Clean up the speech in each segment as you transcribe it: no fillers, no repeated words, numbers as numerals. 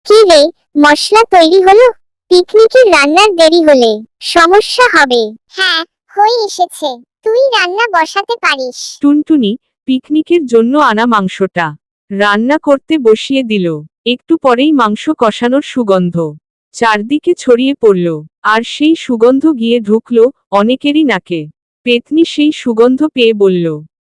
কি রে, মশলা তৈরি হলো? পিকনিকের রান্নার দেরি হলে সমস্যা হবে। হ্যাঁ, হয়ে এসেছে। তুই রান্না বসাতে পারিস। টুনটুনি পিকনিকের জন্য আনা মাংসটা রান্না করতে বসিয়ে দিল। একটু পরেই মাংস কষানোর সুগন্ধ চারদিকে ছড়িয়ে পড়ল, আর সেই সুগন্ধ গিয়ে ঢুকল অনেকেরই নাকে। পেতনি সেই সুগন্ধ পেয়ে বলল,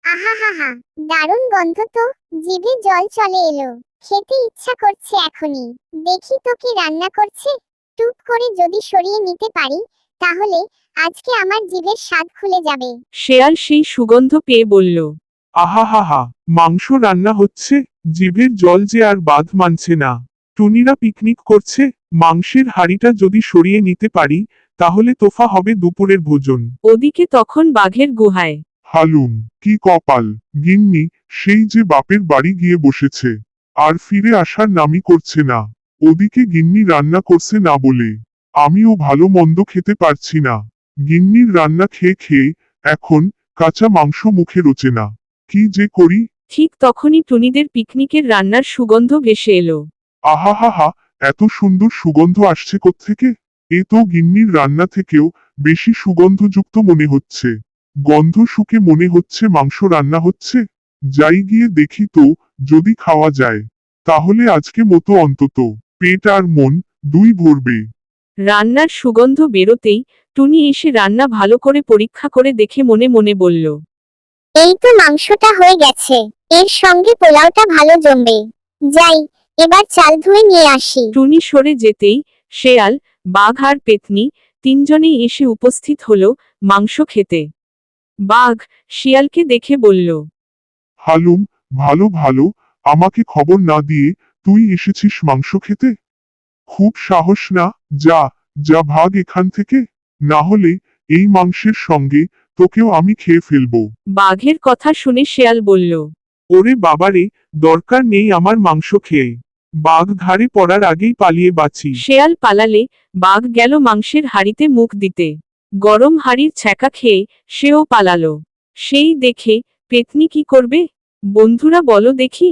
আহা, দারুণ গন্ধ তো, জিভে জল চলে এলো। খেতে ইচ্ছা করছে এখনই। দেখি তো কি রান্না করছে। টুক করে যদি সরিয়ে নিতে পারি, তাহলে আজকে আমার জিভের স্বাদ খুলে যাবে। শেয়াল সেই সুগন্ধ পেয়ে বলল, আহা, মাংস রান্না হচ্ছে, জিভের জল যে আর বাদ মানছে না। টুনিরা পিকনিক করছে, মাংসের হাঁড়িটা যদি সরিয়ে নিতে পারি, তাহলে তোফা হবে দুপুরের ভোজন। ওদিকে তখন বাঘের গুহায় হালুম, কি কপাল! গিন্নি সেই যে বাপের বাড়ি গিয়ে বসেছে, আর ফিরে আসার নামই করছে না। ওদিকে গিন্নি রান্না করছে না বলে আমিও ভালো মন্দ খেতে পারছি না। গিন্নির রান্না খেয়ে খেয়ে এখন কাঁচা মাংস মুখে রোচে না। কি যে করি! ঠিক তখনই টুনিদের পিকনিকের রান্নার সুগন্ধ ভেসে এলো। আহা, এত সুন্দর সুগন্ধ আসছে কোত্থেকে? এ তো গিন্নির রান্না থেকেও বেশি সুগন্ধযুক্ত মনে হচ্ছে। গন্ধ শুকে মনে হচ্ছে মাংস রান্না হচ্ছে। যাই গিয়ে দেখি তো, যদি খাওয়া যায়, তাহলে আজকে মতো অন্তত পেট আর মন দুই ভরবে। রান্নার সুগন্ধ বেরোতেই টুনি এসে রান্না ভালো করে পরীক্ষা করে দেখে মনে মনে বলল, এই তো মাংসটা হয়ে গেছে। এর সঙ্গে পোলাওটা ভালো জমবে। যাই, এবার চাল ধুয়ে নিয়ে আসি। টুনি সরে যেতেই শেয়াল, বাঘ আর পেতনি তিনজনেই এসে উপস্থিত হলো মাংস খেতে। বাঘ শিয়ালকে দেখে বলল, হালুম, ভালো, আমাকে খবর না দিয়ে তুই এসেছিস মাংস খেতে? খুব সাহস না? যা ভাগ এখান থেকে, না হলে এই মাংসের সঙ্গে তোকেও আমি খেয়ে ফেলবো। বাঘের কথা শুনে শেয়াল বলল, ওরে বাবারে, দরকার নেই আমার মাংস খেয়ে। বাঘ ঘাড়ে পড়ার আগেই পালিয়ে বাঁচি। শেয়াল পালালে বাঘ গেল মাংসের হাঁড়িতে মুখ দিতে। গরম হাঁড়ির ছ্যাঁকা খেয়ে সেও পালালো। সেই দেখে পেতনি কি করবে? বন্ধুরা বলো দেখি।